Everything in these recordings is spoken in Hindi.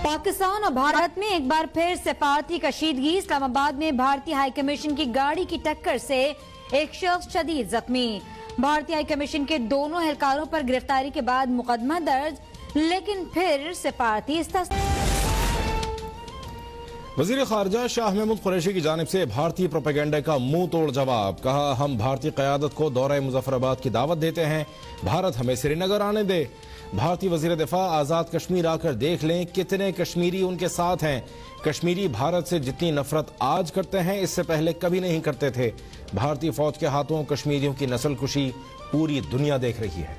पाकिस्तान और भारत में एक बार फिर सफारती कशीदगी। इस्लामाबाद में भारतीय हाई कमीशन की गाड़ी की टक्कर से एक शख्स शदीद जख्मी। भारतीय हाई कमीशन के दोनों एहलकारों पर गिरफ्तारी के बाद मुकदमा दर्ज, लेकिन फिर सफारती वज़ीर ख़ारजा शाह महमूद कुरैशी की जानिब से भारतीय प्रोपेगेंडा का मुंह तोड़ जवाब। कहा, हम भारतीय क़यादत को दौरे मुज़फ़्फ़राबाद की दावत देते हैं, भारत हमें श्रीनगर आने दे। भारतीय वज़ीर दिफा आज़ाद कश्मीर आकर देख लें कितने कश्मीरी उनके साथ हैं। कश्मीरी भारत से जितनी नफरत आज करते हैं इससे पहले कभी नहीं करते थे। भारतीय फौज के हाथों कश्मीरियों की नस्ल कुशी पूरी दुनिया देख रही है।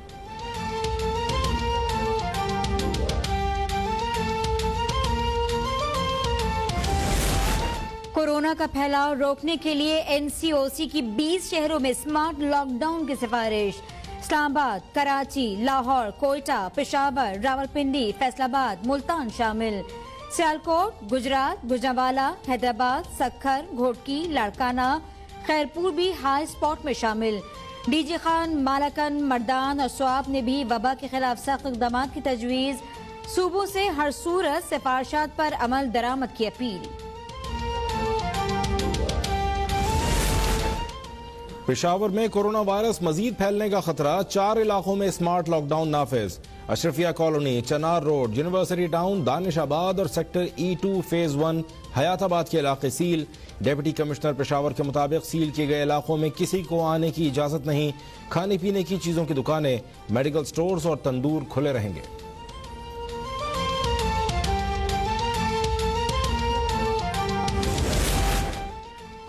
कोरोना का फैलाव रोकने के लिए एनसीओसी की 20 शहरों में स्मार्ट लॉकडाउन की सिफारिश। इस्लामाबाद, कराची, लाहौर, कोयटा, पेशावर, रावलपिंडी, फैसलाबाद, मुल्तान शामिल। सियालकोट, गुजरात, गुजरांवाला, हैदराबाद, सक्खर, घोटकी, लाड़काना, खैरपुर भी हाई स्पॉट में शामिल। डीजी खान, मालाकन, मर्दान और स्वाब ने भी वबा के खिलाफ सख्त इक़दाम की तजवीज़। सूबों से हर सूरत सिफारिशात पर अमल दरामद की अपील। पेशावर में कोरोना वायरस मजीद फैलने का खतरा, 4 इलाकों में स्मार्ट लॉकडाउन नाफिज। अशरफिया कॉलोनी, चनार रोड, यूनिवर्सिटी टाउन, दानिशाबाद और सेक्टर E2 फेज 1 हयाताबाद के इलाके सील। डिप्टी कमिश्नर पेशावर के मुताबिक सील किए गए इलाकों में किसी को आने की इजाजत नहीं। खाने पीने की चीजों की दुकानें, मेडिकल स्टोर्स और तंदूर खुले रहेंगे।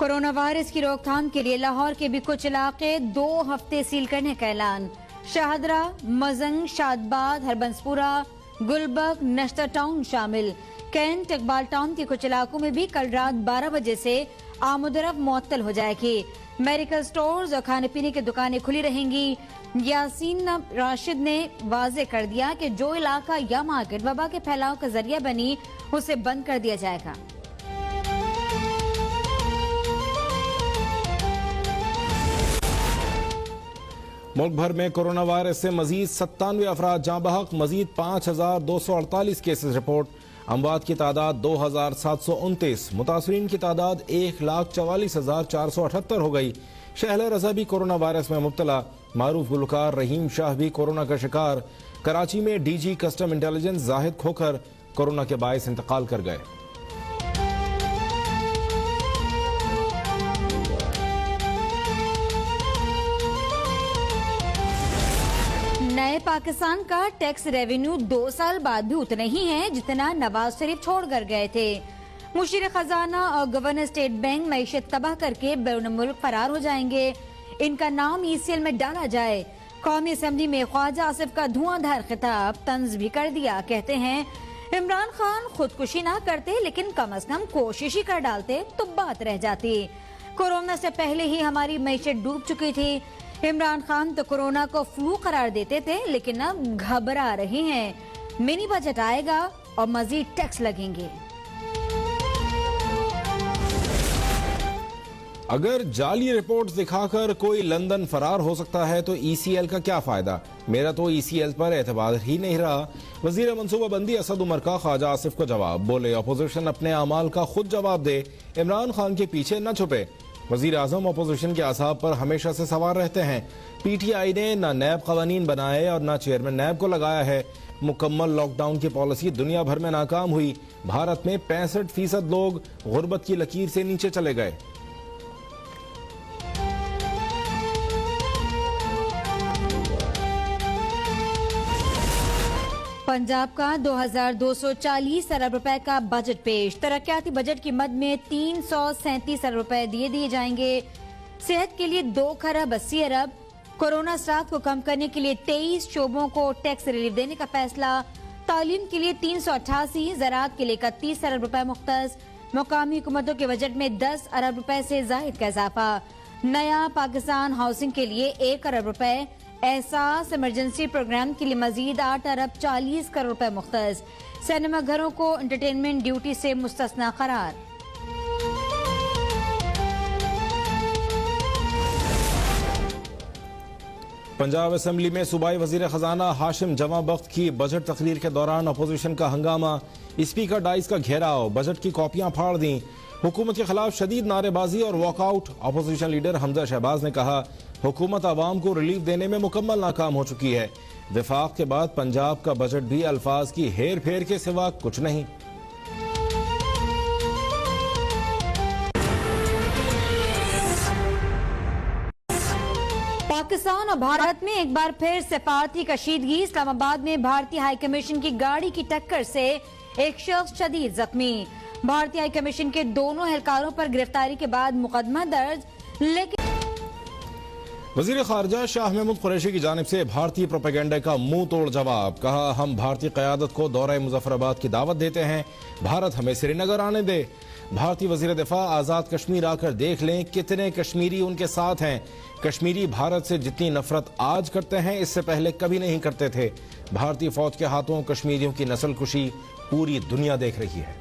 कोरोना वायरस की रोकथाम के लिए लाहौर के भी कुछ इलाके 2 हफ्ते सील करने का ऐलान। शाहदरा, मजंग, शादबाद, हरबंसपुरा, गुलबर्ग, नश्तर टाउन शामिल। कैंट, इकबाल टाउन के कुछ इलाकों में भी कल रात 12 बजे से आमदरफ मुअत्तल हो जाएगी। मेडिकल स्टोर्स और खाने पीने की दुकानें खुली रहेंगी। यासीन राशिद ने वाजे कर दिया कि जो इलाका या मार्केट वबा के फैलाव का जरिया बनी उसे बंद कर दिया जाएगा। मुल्क भर में कोरोना वायरस से मजीद 97 अफराद जाँ बहक, मजीद 5248 केसेस रिपोर्ट। अमवात की तादाद 2729, मुतासरीन की तादाद 1,44,478 हो गई। शहला रजा भी कोरोना वायरस में मुब्तला। मारूफ गुलकार रहीम शाह भी कोरोना का शिकार। कराची में DG custom intelligence Zahid Khokhar corona के बायस इंतकाल कर गए। नए पाकिस्तान का टैक्स रेवेन्यू 2 साल बाद भी उतना ही है जितना नवाज शरीफ छोड़ कर गए थे। मुशीर खजाना और गवर्नर स्टेट बैंक मईशत तबाह करके बैरून मुल्क फरार हो जाएंगे। इनका नाम ECL में डाला जाए। कौमी असम्बली में ख्वाजा आसिफ का धुआंधार खिताब तंज भी कर दिया। कहते हैं, इमरान खान खुदकुशी ना करते लेकिन कम से कम कोशिश ही कर डालते तो बात रह जाती। कोरोना से पहले ही हमारी मईशत डूब चुकी थी। इमरान खान तो कोरोना को फ्लू करार देते थे, लेकिन अब घबरा रहे हैं। मिनी बजट आएगा और मजीद टैक्स लगेंगे। अगर जाली रिपोर्ट्स दिखाकर कोई लंदन फरार हो सकता है तो ECL का क्या फायदा? मेरा तो ECL पर एतबार ही नहीं रहा। वजीर मनसूबाबंदी असद उमर का ख्वाजा आसिफ को जवाब। बोले, अपोजिशन अपने अमाल का खुद जवाब दे, इमरान खान के पीछे न छुपे। वजीर आजम अपोजिशन के असाब पर हमेशा से सवार रहते हैं। PTI ने न नैब कवानीन बनाए और न चेयरमैन नैब को लगाया है। मुकम्मल लॉकडाउन की पॉलिसी दुनिया भर में नाकाम हुई। भारत में 65% लोग गुर्बत की लकीर से नीचे चले गए। पंजाब का 2240 अरब रुपए का बजट पेश। तरक्याती बजट की मद में 337 अरब रुपए दिए जाएंगे। सेहत के लिए 2 खरब 80 अरब। कोरोना असरात को कम करने के लिए 23 शोबों को टैक्स रिलीफ देने का फैसला। तालीम के लिए 388, ज़राअत के लिए 31 अरब रुपए मुख्तस। मुकामी हुकूमतों के बजट में 10 अरब रुपए से जायद का इजाफा। नया पाकिस्तान हाउसिंग के लिए 1 अरब रुपए। एहसास इमरजेंसी प्रोग्राम के लिए मजीद 8 अरब 40 करोड़ रुपए मुख्तस। सिनेमा घरों को एंटरटेनमेंट ड्यूटी से मुस्तस्ना करार। पंजाब असेंबली में सूबाई वजीर खजाना हाशिम जमा बख्त की बजट तकरीर के दौरान अपोजिशन का हंगामा, स्पीकर डाइस का घेराव, बजट की कॉपियां फाड़ दी, हुकूमत के खिलाफ शदीद नारेबाजी और walkout. Opposition leader Hamza Shahbaz ने कहा हुकूमत आवाम को रिलीफ देने में मुकम्मल नाकाम हो चुकी है। विफाक के बाद पंजाब का बजट भी अल्फाज की हेर फेर के सिवा कुछ नहीं। पाकिस्तान और भारत में एक बार फिर सिफारती कशीदगी। इस्लामाबाद में भारतीय हाई कमीशन की गाड़ी की टक्कर से एक शख्स शदीद जख्मी। भारतीय हाई कमीशन के दोनों एहलकारों पर गिरफ्तारी के बाद मुकदमा दर्ज। लेकिन वजीर खारजा शाह महमूद कुरैशी की जानिब से भारतीय प्रोपेगेंडा का मुंह तोड़ जवाब। कहा हम भारतीय क़यादत को दौरे मुजफ्फराबाद की दावत देते हैं, भारत हमें श्रीनगर आने दे। भारतीय वजीर दिफा आज़ाद कश्मीर आकर देख लें कितने कश्मीरी उनके साथ हैं। कश्मीरी भारत से जितनी नफरत आज करते हैं इससे पहले कभी नहीं करते थे। भारतीय फौज के हाथों कश्मीरियों की नस्ल कुशी पूरी दुनिया देख रही है।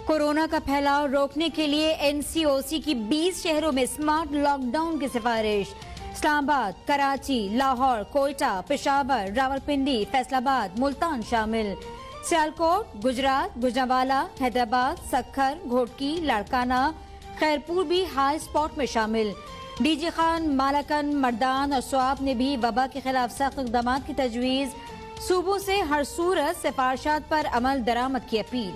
कोरोना का फैलाव रोकने के लिए एनसीओसी की 20 शहरों में स्मार्ट लॉकडाउन की सिफारिश। इस्लामाबाद, कराची, लाहौर, कोयटा, पेशावर, रावलपिंडी, फैसलाबाद, मुल्तान शामिल। सियालकोट, गुजरात, गुजरांवाला, हैदराबाद, सक्खर, घोटकी, लाड़काना, खैरपुर भी हाई स्पॉट में शामिल। डीजी खान, मालाकन, मर्दान और स्वाब ने भी वबा के खिलाफ सख्त इक़दाम की तजवीज़। सूबों से हर सूरत सिफारिशात पर अमल दरामद की अपील।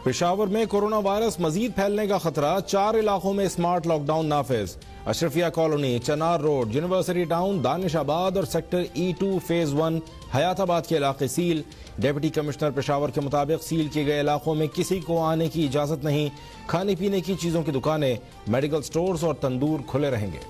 पेशावर में कोरोना वायरस मजीद फैलने का खतरा, 4 इलाकों में स्मार्ट लॉकडाउन नाफिज। अशरफिया कॉलोनी, चनार रोड, यूनिवर्सिटी टाउन, दानिशाबाद और सेक्टर E2 फेज 1 हयाताबाद के इलाके सील। डिप्टी कमिश्नर पेशावर के मुताबिक सील किए गए इलाकों में किसी को आने की इजाजत नहीं। खाने पीने की चीजों की दुकानें, मेडिकल स्टोर्स और तंदूर खुले रहेंगे।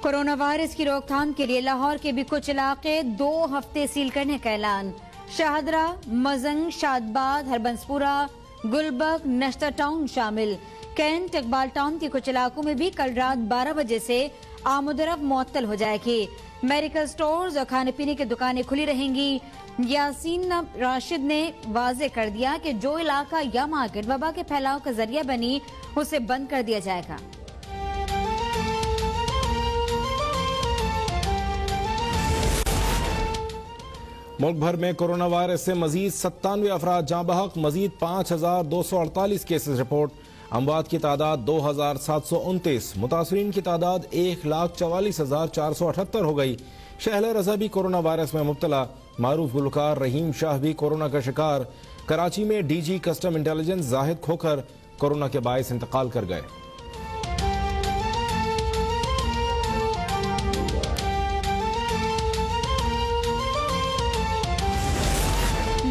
कोरोना वायरस की रोकथाम के लिए लाहौर के भी कुछ इलाके 2 हफ्ते सील करने का ऐलान। शाहदरा, मजंग, शादबाद, हरबंसपुरा, गुलबर्ग, नश्तर टाउन शामिल। कैंट, इकबाल टाउन के कुछ इलाकों में भी कल रात 12 बजे से आमदरफ मुअत्तल हो जाएगी। मेडिकल स्टोर्स और खाने पीने की दुकानें खुली रहेंगी। यासीन राशिद ने वाजे कर दिया कि जो इलाका या मार्केट वबा के फैलाव का जरिया बनी उसे बंद कर दिया जाएगा। मुल्क भर में कोरोना वायरस से मजीद 97 अफराद जाँ बहक, मजीद 5248 केसेस रिपोर्ट। अमवात की तादाद 2729, मुतासरीन की तादाद 1,44,478 हो गई। शहला रजा भी कोरोना वायरस में मुब्तला। मारूफ गुलकार रहीम शाह भी कोरोना का शिकार। कराची में DG custom intelligence Zahid Khokhar corona के बायस इंतकाल कर गए।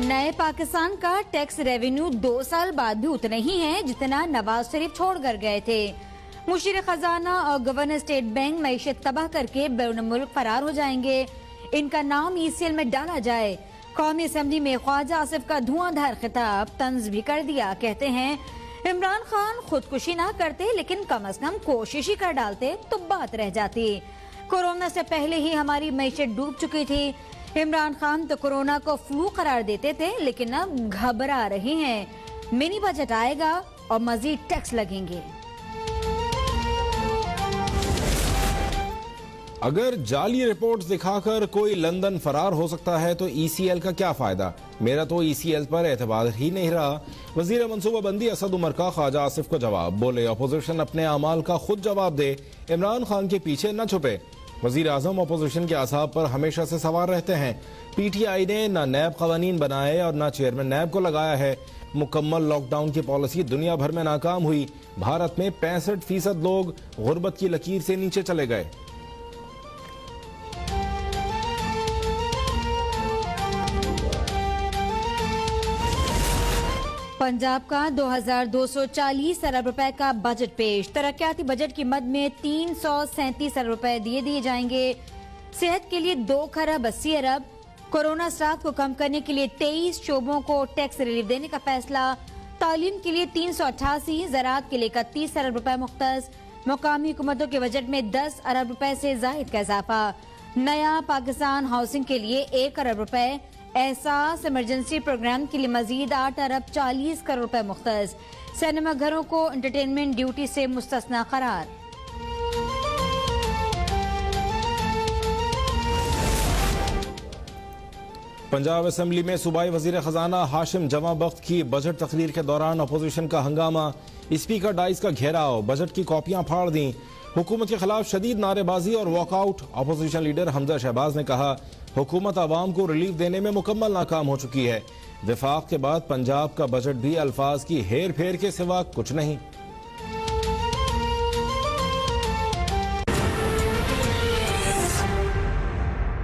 नए पाकिस्तान का टैक्स रेवेन्यू 2 साल बाद भी उतना ही है जितना नवाज शरीफ छोड़ कर गए थे। मुशीर खजाना और गवर्नर स्टेट बैंक मईशत तबाह करके बैरून मुल्क फरार हो जाएंगे। इनका नाम ECL में डाला जाए। कौमी असेंबली में ख्वाजा आसिफ का धुआंधार खिताब तंज भी कर दिया। कहते हैं इमरान खान खुदकुशी ना करते लेकिन कम से कम कोशिश ही कर डालते तो बात रह जाती। कोरोना से पहले ही हमारी मईशत डूब चुकी थी। इमरान खान तो कोरोना को फ्लू करार देते थे लेकिन अब घबरा रहे हैं। मिनी बजट आएगा और मजीद टैक्स लगेंगे। अगर जाली रिपोर्ट्स दिखाकर कोई लंदन फरार हो सकता है तो ECL का क्या फायदा? मेरा तो ECL पर एतबार ही नहीं रहा। वजीर मनसूबाबंदी असद उमर का ख्वाजा आसिफ को जवाब। बोले अपोजिशन अपने अमाल का खुद जवाब दे, इमरान खान के पीछे न छुपे। वजीर आजम अपोजिशन के असाब पर हमेशा से सवार रहते हैं। PTI ने न नैब कवानीन बनाए और न चेयरमैन नैब को लगाया है। मुकम्मल लॉकडाउन की पॉलिसी दुनिया भर में नाकाम हुई। भारत में 65% लोग गुर्बत की लकीर से नीचे चले गए। पंजाब का 2240 अरब रुपए का बजट पेश। तरक्याती बजट की मद में 337 अरब रुपए दिए जाएंगे। सेहत के लिए 2 खरब 80 अरब। कोरोना स्टाफ को कम करने के लिए 23 शोबों को टैक्स रिलीफ देने का फैसला। तालीम के लिए 388, ज़राअत के लिए 31 अरब रुपए मुख्तस। मुकामी हुकूमतों के बजट में 10 अरब रुपए से जायद का इजाफा। नया पाकिस्तान हाउसिंग के लिए 1 अरब रुपए। एहसास इमरजेंसी प्रोग्राम के लिए मजीद 8 अरब 40 करोड़ रुपए मुख्तस। सिनेमा घरों को एंटरटेनमेंट ड्यूटी से मुस्तस्ना करार। पंजाब असेंबली में सूबाई वजीर खजाना हाशिम जमा बख्त की बजट तकरीर के दौरान अपोजिशन का हंगामा। स्पीकर डाइस का घेराव, बजट की कॉपियां फाड़ दी। हुकूमत के खिलाफ शदीद नारेबाजी और walkout. Opposition leader Hamza Shahbaz ने कहा हुकूमत आवाम को रिलीफ देने में मुकम्मल नाकाम हो चुकी है। विफाक के बाद पंजाब का बजट भी अल्फाज की हेर फेर के सिवा कुछ नहीं।